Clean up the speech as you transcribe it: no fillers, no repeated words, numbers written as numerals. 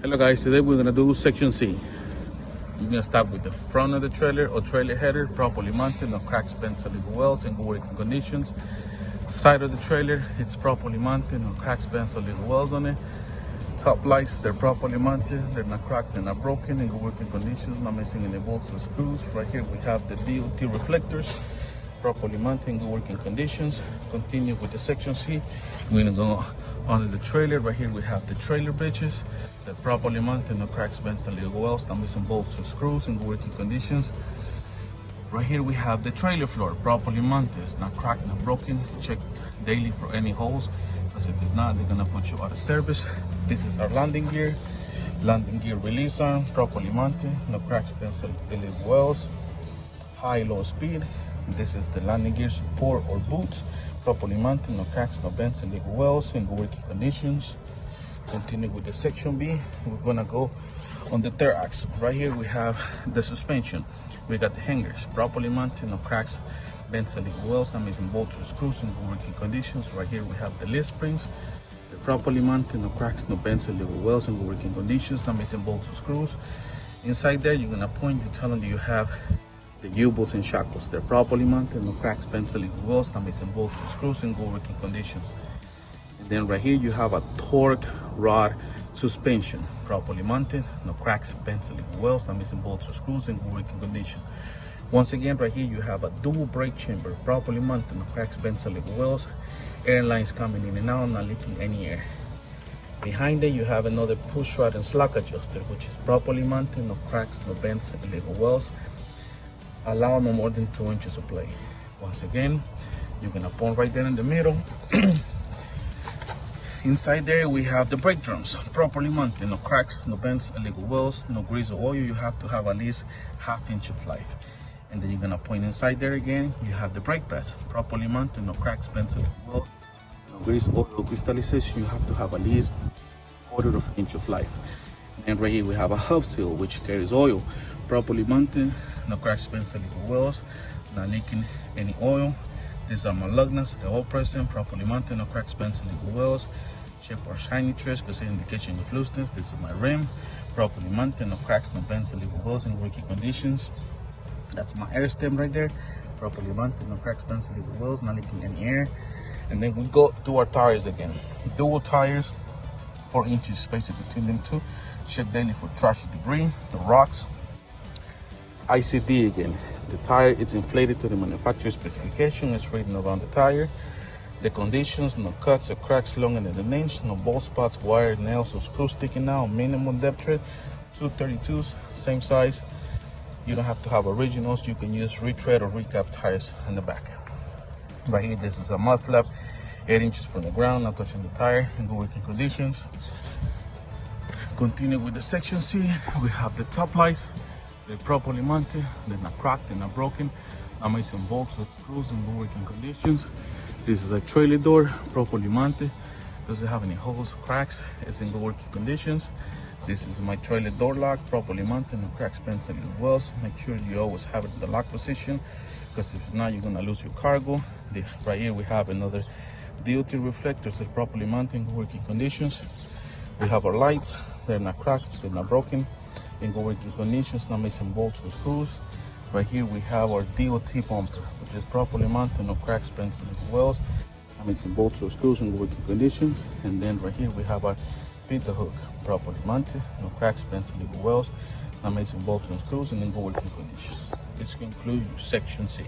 Hello guys, today we're gonna do section C. You're gonna start with the front of the trailer or trailer header, properly mounted, no cracks, bends, or legal wells, in good working conditions. Side of the trailer, it's properly mounted, no cracks, bends, or legal wells on it. Top lights, they're properly mounted, they're not cracked, they're not broken, in good working conditions, not missing any bolts or screws. Right here we have the DOT reflectors, properly mounted, in good working conditions. Continue with the section C. We're gonna go under the trailer. Right here we have the trailer bridges. They're properly mounted, no cracks, bends, and legal wells, not missing bolts or screws, in good working conditions. Right here we have the trailer floor, properly mounted, it's not cracked, not broken. Check daily for any holes, because if it's not, they're gonna put you out of service. This is our landing gear release arm, properly mounted, no cracks, bends, or legal wells. High, low speed. This is the landing gear support or boots, properly mounted, no cracks, no bends, and legal wells, in good working conditions. Continue with the section B. We're gonna go on the third axle. Right here we have the suspension. We got the hangers, properly mounted, no cracks, bends, and legal wells, not missing bolts or screws, in good working conditions. Right here we have the lift springs. They're properly mounted, no cracks, no bends, and legal wells, in good working conditions, not missing bolts or screws. Inside there, you're gonna point to tell them that you have the U-bolts and shackles. They're properly mounted, no cracks, bends, and legal wells, not missing bolts or screws, in good working conditions. And then right here you have a torque rod suspension, properly mounted, no cracks, bends, and legal wells, not missing bolts or screws, in good working condition. Once again, right here you have a dual brake chamber, properly mounted, no cracks, bends, and legal wells. Air lines coming in and out, not leaking any air. Behind it you have another push rod and slack adjuster, which is properly mounted, no cracks, no bends, and legal wells. Allow no more than 2 inches of play. Once again, you're gonna point right there in the middle. Inside there we have the brake drums, properly mounted, no cracks, no bends, illegal wells, no grease or oil. You have to have at least ½ inch of life. And then you're gonna point inside there again. You have the brake pads, properly mounted, no cracks, bends, illegal wells, no grease, oil, crystallization. You have to have at least ½ inch of life. And right here we have a hub seal, which carries oil, properly mounted, no cracks, bends, illegal wells, not leaking any oil. These are my lug nuts, they're all present, properly mounted, no cracks, bends, and legal wells. Check our shiny trace, because it's indication of looseness. This is my rim, properly mounted, no cracks, no bends, and legal wells, in working conditions. That's my air stem right there, properly mounted, no cracks, bends, and legal wells, not leaking any air. And then we go to our tires again. Dual tires, 4 inches spacing between them two. Check daily for trash, debris, the rocks. ICD again. The tire is inflated to the manufacturer specification. It's written around the tire. The conditions: no cuts or cracks longer than an inch, no bald spots, wire, nails, or screws sticking out. Minimum depth tread, 232s, same size. You don't have to have originals. You can use retread or recap tires in the back. Right here, this is a mud flap, 8 inches from the ground, not touching the tire, in good working conditions. Continue with the section C. We have the top lights. They're properly mounted, they're not cracked, they're not broken, not missing bolts or screws, in good working conditions. This is a trailer door, properly mounted, doesn't have any holes, cracks, it's in good working conditions. This is my trailer door lock, properly mounted, no cracks, bends, and legal wells. Make sure you always have it in the lock position, because if not, you're gonna lose your cargo. Right here we have another DOT reflectors, they're properly mounted, in good working conditions. We have our lights, they're not cracked, they're not broken, in good working conditions, not missing bolts or screws. Right here we have our DOT bumper, which is properly mounted, no cracks, bends, and legal wells, not missing bolts or screws, in good working conditions. And then right here we have our pinto hook, properly mounted, no cracks, bends, and legal wells, not missing bolts and screws, and in good working conditions. This concludes section C.